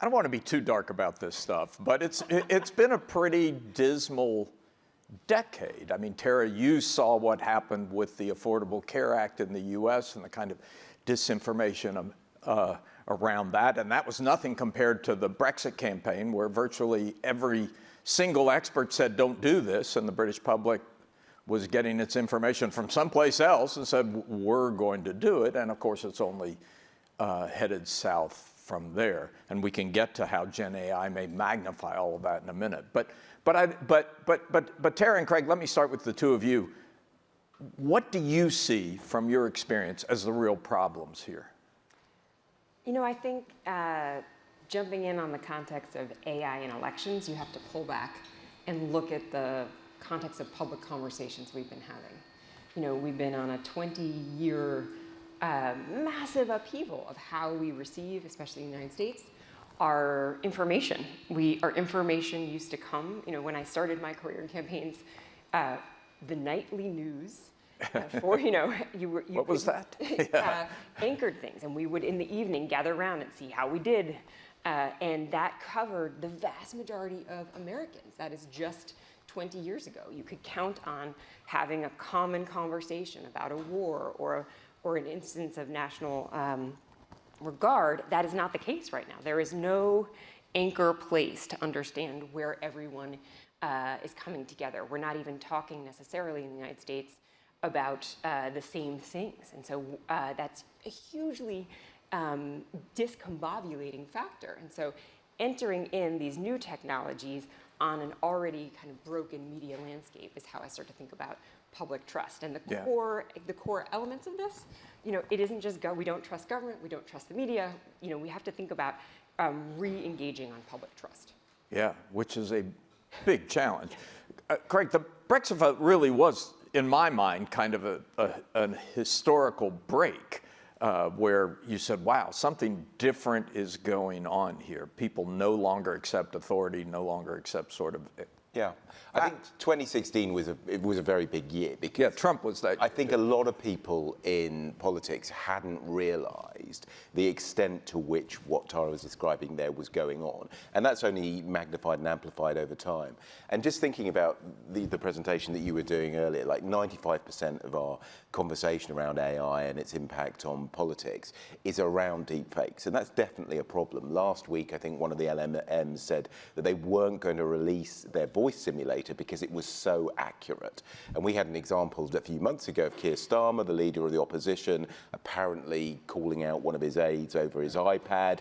I don't want to be too dark about this stuff, but it's been a pretty dismal decade. I mean, Tara, you saw what happened with the Affordable Care Act in the U.S. and the kind of disinformation around that, and that was nothing compared to the Brexit campaign, where virtually every single expert said, don't do this, and the British public was getting its information from someplace else and said, we're going to do it, and of course it's only headed south from there, and we can get to how Gen AI may magnify all of that in a minute. But Tara and Craig, let me start with the two of you. What do you see from your experience as the real problems here? You know, I think jumping in on the context of AI in elections, you have to pull back and look at the context of public conversations we've been having. You know, we've been on a 20-year massive upheaval of how we receive, especially in the United States, our information. Our information used to come, you know, when I started my career in campaigns, the nightly news for, you know, what was that? Anchored things, and we would in the evening gather around and see how we did, and that covered the vast majority of Americans. That is just 20 years ago. You could count on having a common conversation about a war or an instance of national regard. That is not the case right now. There is no anchor place to understand where everyone is coming together. We're not even talking necessarily in the United States about the same things. And so that's a hugely discombobulating factor. And so entering in these new technologies on an already kind of broken media landscape is how I start to think about public trust. And the core elements of this, you know, it isn't just we don't trust government, we don't trust the media. You know, we have to think about re-engaging on public trust. Yeah, which is a big challenge. Craig, the Brexit vote really was, in my mind, kind of a historical break where you said, wow, something different is going on here. People no longer accept authority, no longer accept sort of... Yeah, I think 2016 was a very big year because yeah, Trump was that. I think a lot of people in politics hadn't realised the extent to which what Tara was describing there was going on, and that's only magnified and amplified over time. And just thinking about the presentation that you were doing earlier, like 95% of our conversation around AI and its impact on politics is around deepfakes, and that's definitely a problem. Last week, I think one of the LLMs said that they weren't going to release their voice simulator because it was so accurate. And we had an example a few months ago of Keir Starmer, the leader of the opposition, apparently calling out one of his aides over his iPad.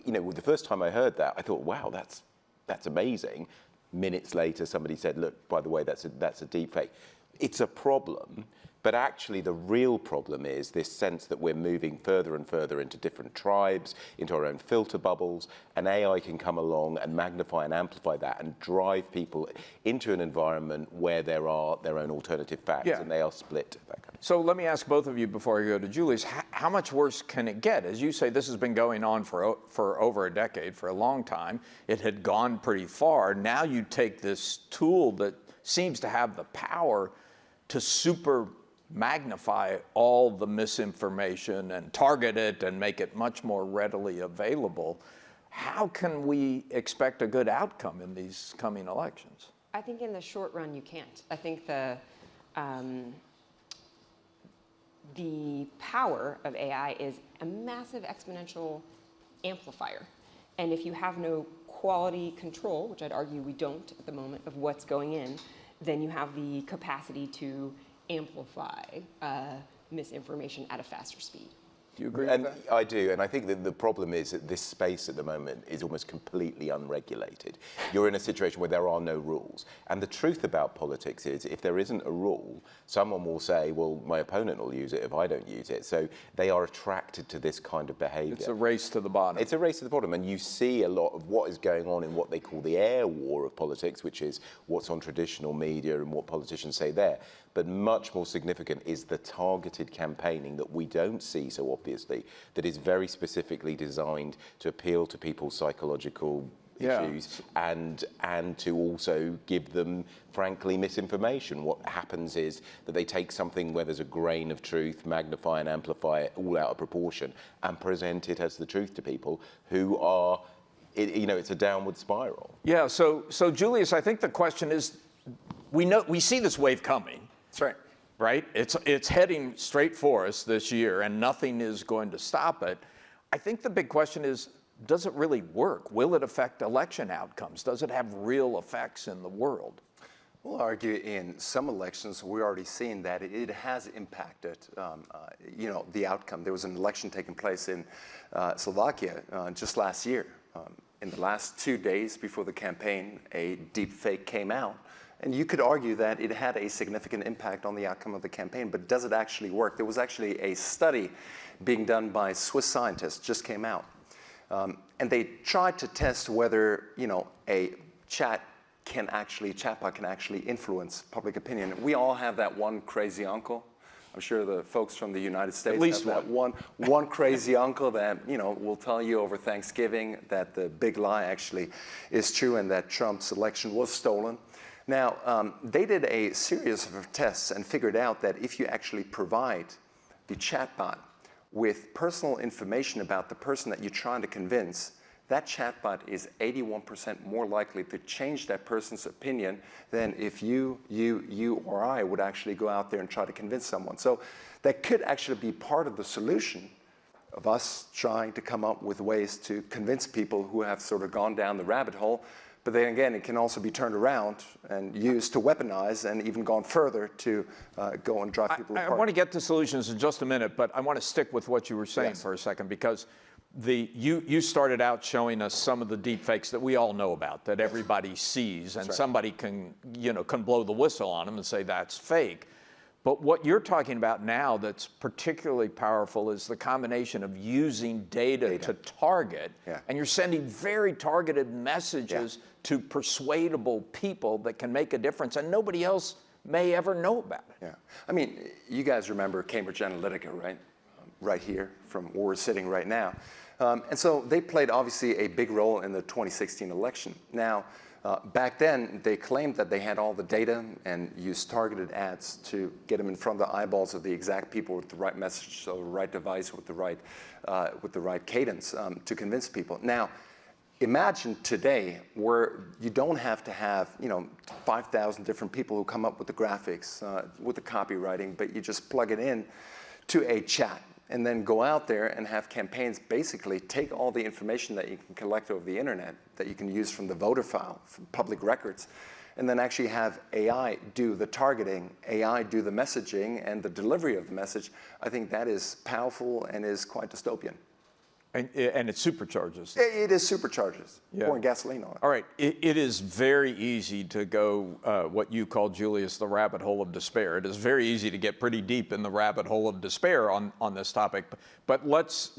You know, the first time I heard that, I thought, wow, that's amazing. Minutes later, somebody said, look, by the way, that's a deep fake. It's a problem. But actually, the real problem is this sense that we're moving further and further into different tribes, into our own filter bubbles, and AI can come along and magnify and amplify that and drive people into an environment where there are their own alternative facts, and they are split. That kind of. So let me ask both of you before I go to Julius, how much worse can it get? As you say, this has been going on for over a decade, for a long time. It had gone pretty far. Now you take this tool that seems to have the power to super magnify all the misinformation and target it and make it much more readily available. How can we expect a good outcome in these coming elections? I think in the short run you can't. I think the power of AI is a massive exponential amplifier. And if you have no quality control, which I'd argue we don't at the moment, of what's going in, then you have the capacity to amplify misinformation at a faster speed. Do you agree with that? I do, and I think that the problem is that this space at the moment is almost completely unregulated. You're in a situation where there are no rules. And the truth about politics is, if there isn't a rule, someone will say, well, my opponent will use it if I don't use it. So they are attracted to this kind of behavior. It's a race to the bottom. It's a race to the bottom, and you see a lot of what is going on in what they call the air war of politics, which is what's on traditional media and what politicians say there. But much more significant is the targeted campaigning that we don't see so obviously, that is very specifically designed to appeal to people's psychological issues and to also give them, frankly, misinformation. What happens is that they take something where there's a grain of truth, magnify and amplify it all out of proportion, and present it as the truth to people who are it's a downward spiral. Yeah, so Julius, I think the question is, we see this wave coming. That's right. Right? It's heading straight for us this year, and nothing is going to stop it. I think the big question is, does it really work? Will it affect election outcomes? Does it have real effects in the world? We'll argue in some elections, we're already seeing that it has impacted, the outcome. There was an election taking place in Slovakia just last year. In the last 2 days before the campaign, a deep fake came out. And you could argue that it had a significant impact on the outcome of the campaign, but does it actually work? There was actually a study being done by Swiss scientists, just came out. And they tried to test whether, a chatbot can actually influence public opinion. We all have that one crazy uncle. I'm sure the folks from the United States at least have that one crazy uncle that, will tell you over Thanksgiving that the big lie actually is true and that Trump's election was stolen. Now, they did a series of tests and figured out that if you actually provide the chatbot with personal information about the person that you're trying to convince, that chatbot is 81% more likely to change that person's opinion than if you or I would actually go out there and try to convince someone. So that could actually be part of the solution of us trying to come up with ways to convince people who have sort of gone down the rabbit hole. But then again, it can also be turned around and used to weaponize and even gone further to go and drive people apart. I want to get to solutions in just a minute, but I want to stick with what you were saying Yes. for a second, because you started out showing us some of the deep fakes that we all know about, that everybody sees, and right. somebody can blow the whistle on them and say that's fake. But what you're talking about now that's particularly powerful is the combination of using data. To target, and you're sending very targeted messages to persuadable people that can make a difference, and nobody else may ever know about it. Yeah. I mean, you guys remember Cambridge Analytica, right? Right here from where we're sitting right now. And so they played obviously a big role in the 2016 election. Now, back then, they claimed that they had all the data and used targeted ads to get them in front of the eyeballs of the exact people with the right message, so the right device with the right cadence to convince people. Now, imagine today where you don't have to have 5,000 different people who come up with the graphics, with the copywriting, but you just plug it in to a chat. And then go out there and have campaigns basically take all the information that you can collect over the internet, that you can use from the voter file, from public records, and then actually have AI do the targeting, AI do the messaging and the delivery of the message. I think that is powerful and is quite dystopian. And it supercharges. It is supercharges, pouring gasoline on it. All right, it is very easy to go what you call, Julius, the rabbit hole of despair. It is very easy to get pretty deep in the rabbit hole of despair on this topic, but let's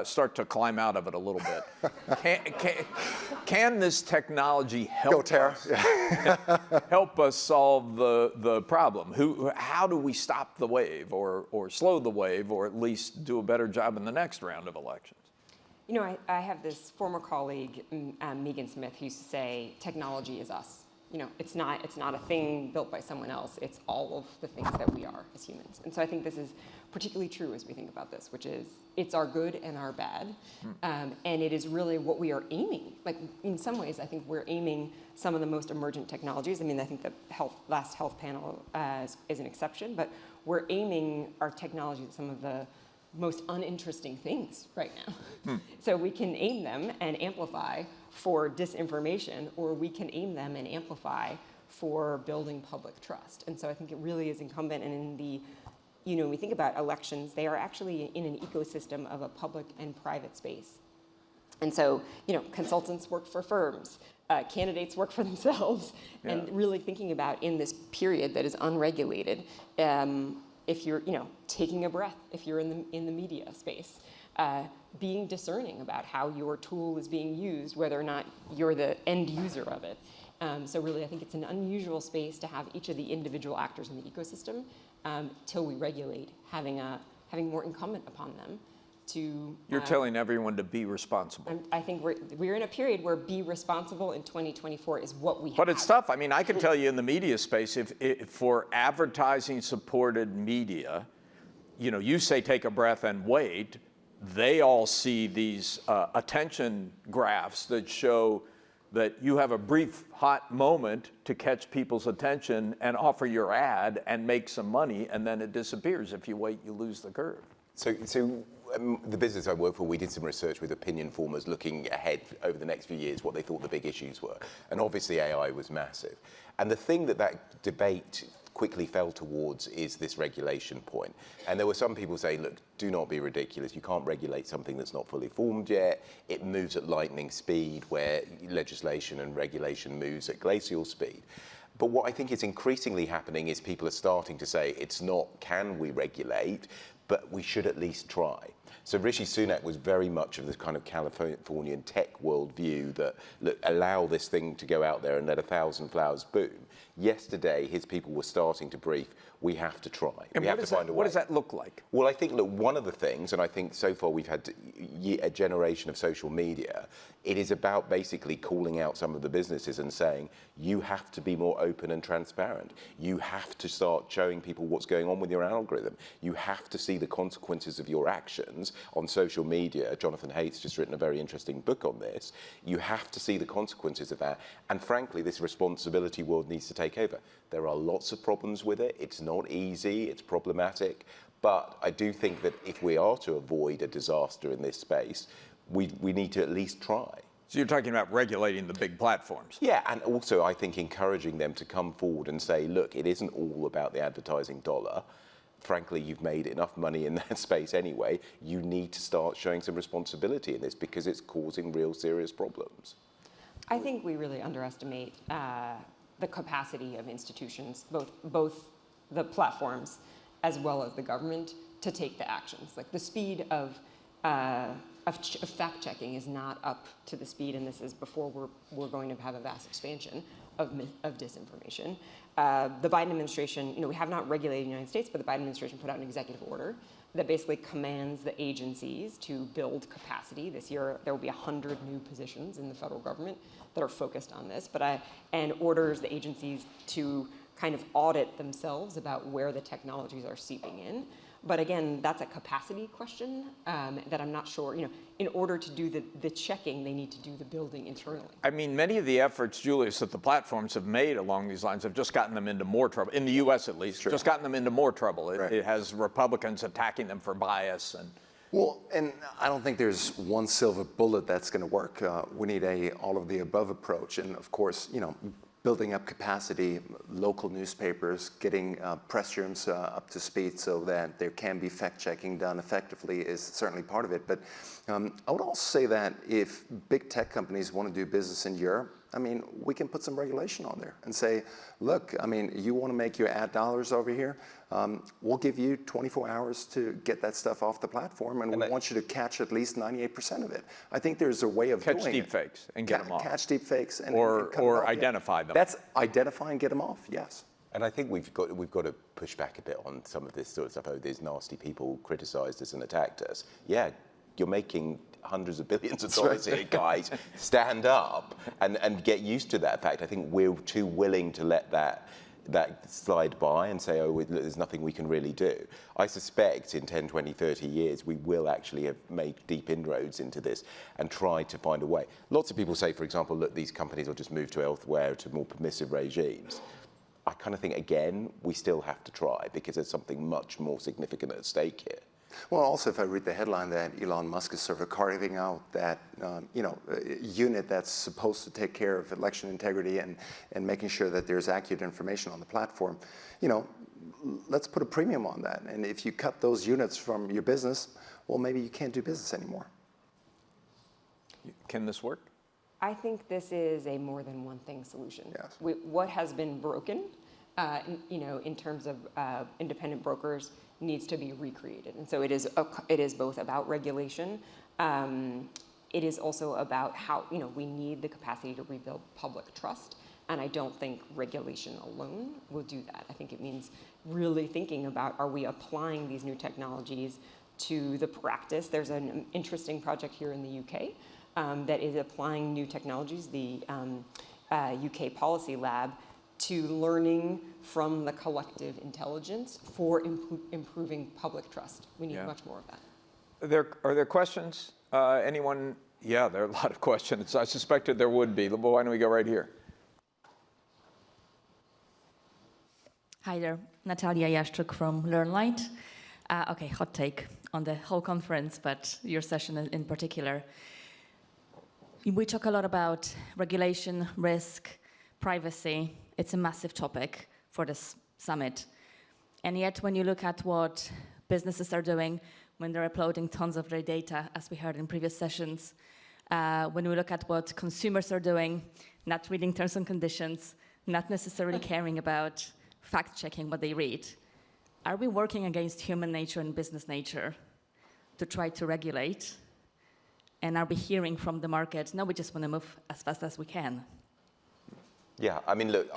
start to climb out of it a little bit. Can this technology help us? Help us solve the problem? How do we stop the wave or slow the wave, or at least do a better job in the next round of elections? I have this former colleague, Megan Smith, who used to say, technology is us. It's not a thing built by someone else. It's all of the things that we are as humans. And so I think this is particularly true as we think about this, which is it's our good and our bad. And it is really what we are aiming. Like, in some ways, I think we're aiming some of the most emergent technologies. I mean, I think the last health panel is an exception, but we're aiming our technology at some of the most uninteresting things right now. So we can aim them and amplify for disinformation, or we can aim them and amplify for building public trust. And so I think it really is incumbent, and in the, when we think about elections, they are actually in an ecosystem of a public and private space. And so, consultants work for firms, candidates work for themselves, and really thinking about in this period that is unregulated, if you're, taking a breath, if you're in the media space, being discerning about how your tool is being used, whether or not you're the end user of it. So really, I think it's an unusual space to have each of the individual actors in the ecosystem till we regulate, having more incumbent upon them to. You're telling everyone to be responsible. I think we're in a period where be responsible in 2024 is what we have. But it's tough. I mean, I can tell you in the media space, if for advertising-supported media, you say take a breath and wait. they all see these attention graphs that show that you have a brief hot moment to catch people's attention and offer your ad and make some money, and then it disappears. If you wait, you lose the curve. So the business I work for, we did some research with opinion formers looking ahead over the next few years, what they thought the big issues were. And obviously AI was massive. And the thing that debate quickly fell towards is this regulation point. And there were some people saying, look, do not be ridiculous. You can't regulate something that's not fully formed yet. It moves at lightning speed, where legislation and regulation moves at glacial speed. But what I think is increasingly happening is people are starting to say it's not can we regulate, but we should at least try. So Rishi Sunak was very much of this kind of Californian tech world view that, look, allow this thing to go out there and let 1,000 flowers bloom. Yesterday, his people were starting to brief, we have to try. And we have to find a way. What does that look like? Well, I think, look, one of the things, and I think so far we've had a generation of social media, it is about basically calling out some of the businesses and saying, you have to be more open and transparent. You have to start showing people what's going on with your algorithm. You have to see the consequences of your actions on social media. Jonathan Haidt's just written a very interesting book on this. You have to see the consequences of that. And frankly, this responsibility world needs to take over. There are lots of problems with it. It's not easy, it's problematic. But I do think that if we are to avoid a disaster in this space, we need to at least try. So you're talking about regulating the big platforms. Yeah, and also I think encouraging them to come forward and say, look, it isn't all about the advertising dollar. Frankly, you've made enough money in that space anyway. You need to start showing some responsibility in this because it's causing real serious problems. I think we really underestimate the capacity of institutions, both the platforms as well as the government, to take the actions. Like the speed of fact-checking is not up to the speed, and this is before we're going to have a vast expansion of disinformation. The Biden administration, we have not regulated the United States, but the Biden administration put out an executive order that basically commands the agencies to build capacity. This year, there will be 100 new positions in the federal government that are focused on this, and orders the agencies to kind of audit themselves about where the technologies are seeping in. But again, that's a capacity question that I'm not sure, in order to do the checking, they need to do the building internally. I mean, many of the efforts, Julius, that the platforms have made along these lines have just gotten them into more trouble, in the US at least, just gotten them into more trouble. It has Republicans attacking them for bias. Well, and I don't think there's one silver bullet that's going to work. We need all of the above approach. And of course, building up capacity, local newspapers, getting press rooms up to speed so that there can be fact-checking done effectively is certainly part of it. But I would also say that if big tech companies want to do business in Europe, we can put some regulation on there and say, look, you want to make your ad dollars over here, we'll give you 24 hours to get that stuff off the platform, and we want you to catch at least 98% of it. I think there's a way of doing it. Catch deepfakes and get them off. Catch deepfakes and or identify them. That's identify and get them off, yes. And I think we've got to push back a bit on some of this sort of stuff. Oh, these nasty people criticized us and attacked us. Yeah, you're making hundreds of billions of dollars here, guys. Stand up and get used to that fact. I think we're too willing to let that slide by and say, oh, there's nothing we can really do. I suspect in 10, 20, 30 years, we will actually have made deep inroads into this and try to find a way. Lots of people say, for example, look, these companies will just move to elsewhere, to more permissive regimes. I kind of think, again, we still have to try because there's something much more significant at stake here. Well, also, if I read the headline that Elon Musk is sort of carving out that unit that's supposed to take care of election integrity and making sure that there's accurate information on the platform, let's put a premium on that. And if you cut those units from your business, well, maybe you can't do business anymore. Can this work? I think this is a more than one thing solution. Yes. What has been broken, in terms of independent brokers, needs to be recreated. And so it is both about regulation. It is also about how, we need the capacity to rebuild public trust. And I don't think regulation alone will do that. I think it means really thinking about, are we applying these new technologies to the practice? There's an interesting project here in the UK that is applying new technologies, the UK Policy Lab, to learning from the collective intelligence for improving public trust. We need much more of that. Are there questions? Anyone? Yeah, there are a lot of questions. I suspected there would be. Why don't we go right here? Hi there, Natalia Jaszczuk from LearnLight. Okay, hot take on the whole conference, but your session in particular. We talk a lot about regulation, risk, privacy. It's a massive topic for this summit. And yet, when you look at what businesses are doing, when they're uploading tons of their data, as we heard in previous sessions, when we look at what consumers are doing, not reading terms and conditions, not necessarily caring about fact-checking what they read, are we working against human nature and business nature to try to regulate? And are we hearing from the market, no, we just want to move as fast as we can? Yeah, I mean, look,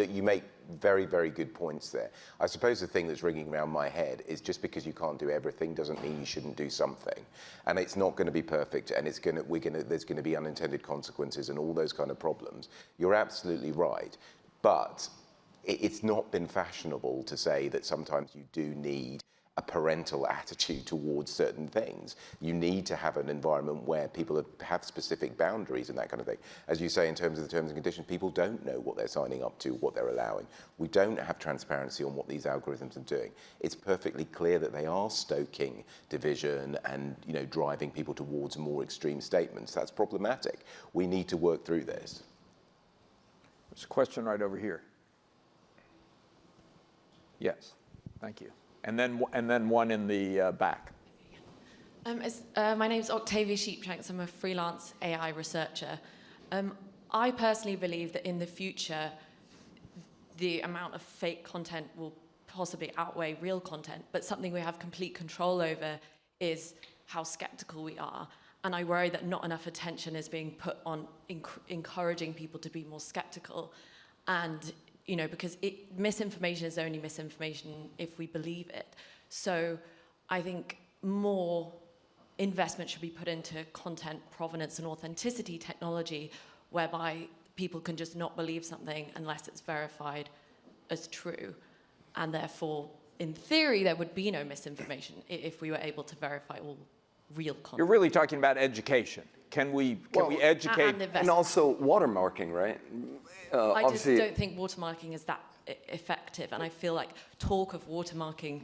you make very, very good points there. I suppose the thing that's ringing around my head is just because you can't do everything doesn't mean you shouldn't do something. And it's not going to be perfect, and there's going to be unintended consequences and all those kind of problems. You're absolutely right. But it's not been fashionable to say that sometimes you do need a parental attitude towards certain things. You need to have an environment where people have specific boundaries and that kind of thing. As you say, in terms of the terms and conditions, people don't know what they're signing up to, what they're allowing. We don't have transparency on what these algorithms are doing. It's perfectly clear that they are stoking division and, you know, driving people towards more extreme statements. That's problematic. We need to work through this. There's a question right over here. Yes, thank you. And then one in the back. My name is Octavia Sheepshanks. I'm a freelance AI researcher. I personally believe that in the future, the amount of fake content will possibly outweigh real content, but something we have complete control over is how skeptical we are. And I worry that not enough attention is being put on encouraging people to be more skeptical. And you know, because misinformation is only misinformation if we believe it. So I think more investment should be put into content provenance and authenticity technology, whereby people can just not believe something unless it's verified as true. And therefore, in theory, there would be no misinformation if we were able to verify all real content. You're really talking about education. Can we educate? And also watermarking, right? I just don't think watermarking is that effective, and I feel like talk of watermarking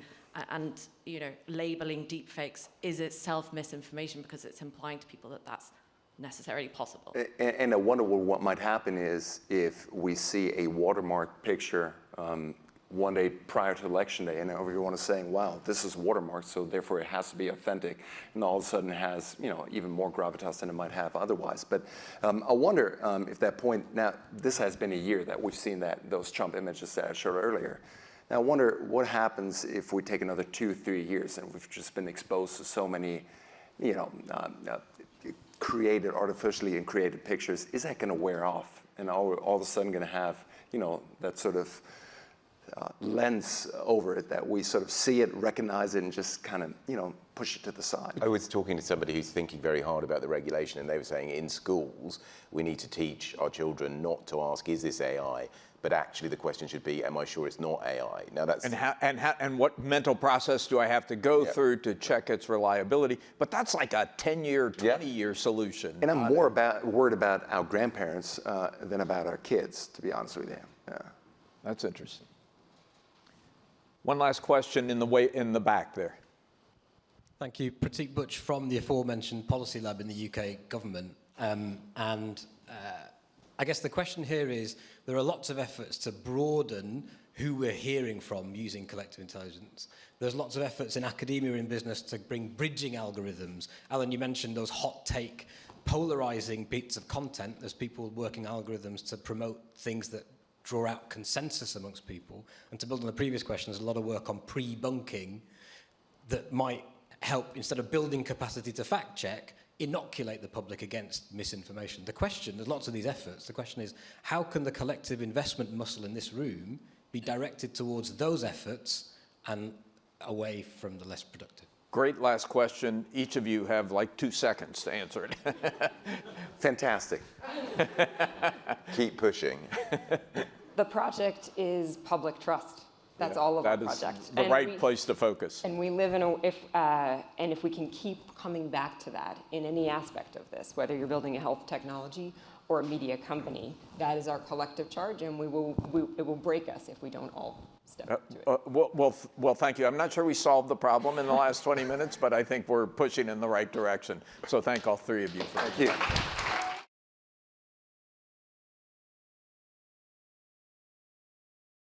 and you know labeling deepfakes is itself misinformation because it's implying to people that that's necessarily possible. And I wonder what might happen is if we see a watermark picture one day prior to election day, and everyone is saying, "Wow, this is watermarked, so therefore it has to be authentic," and all of a sudden it has, you know, even more gravitas than it might have otherwise. But I wonder if that point. Now, this has been a year that we've seen those Trump images that I showed earlier. Now, I wonder what happens if we take another 2-3 years and we've just been exposed to so many, you know, artificially created pictures. Is that going to wear off, and all of a sudden going to have, you know, that sort of lens over it that we sort of see it, recognize it, and just kind of, you know, push it to the side? I was talking to somebody who's thinking very hard about the regulation, and they were saying in schools we need to teach our children not to ask, is this AI? But actually the question should be, am I sure it's not AI? Now that's and what mental process do I have to go through to check its reliability? But that's like a 10-year, 20-year solution. And I'm more worried about our grandparents than about our kids, to be honest with you. Yeah. That's interesting. One last question in the back there. Thank you. Pratik Butch from the aforementioned Policy Lab in the UK government. I guess the question here is, there are lots of efforts to broaden who we're hearing from using collective intelligence. There's lots of efforts in academia and business to bring bridging algorithms. Alan, you mentioned those hot take, polarizing bits of content. There's people working algorithms to promote things that draw out consensus amongst people. And to build on the previous question, there's a lot of work on pre-bunking that might help, instead of building capacity to fact check, inoculate the public against misinformation. The question, there's lots of these efforts, the question is, how can the collective investment muscle in this room be directed towards those efforts and away from the less productive? Great last question. Each of you have like 2 seconds to answer it. Fantastic. keep pushing. The project is public trust. That's Yeah, all of our that is projects. the And right place to focus. And we live in and if we can keep coming back to that in any aspect of this, whether you're building a health technology or a media company, that is our collective charge, and it will break us if we don't all step up to it. Well, thank you. I'm not sure we solved the problem in the last 20 minutes, but I think we're pushing in the right direction. So thank all three of you for Thank you.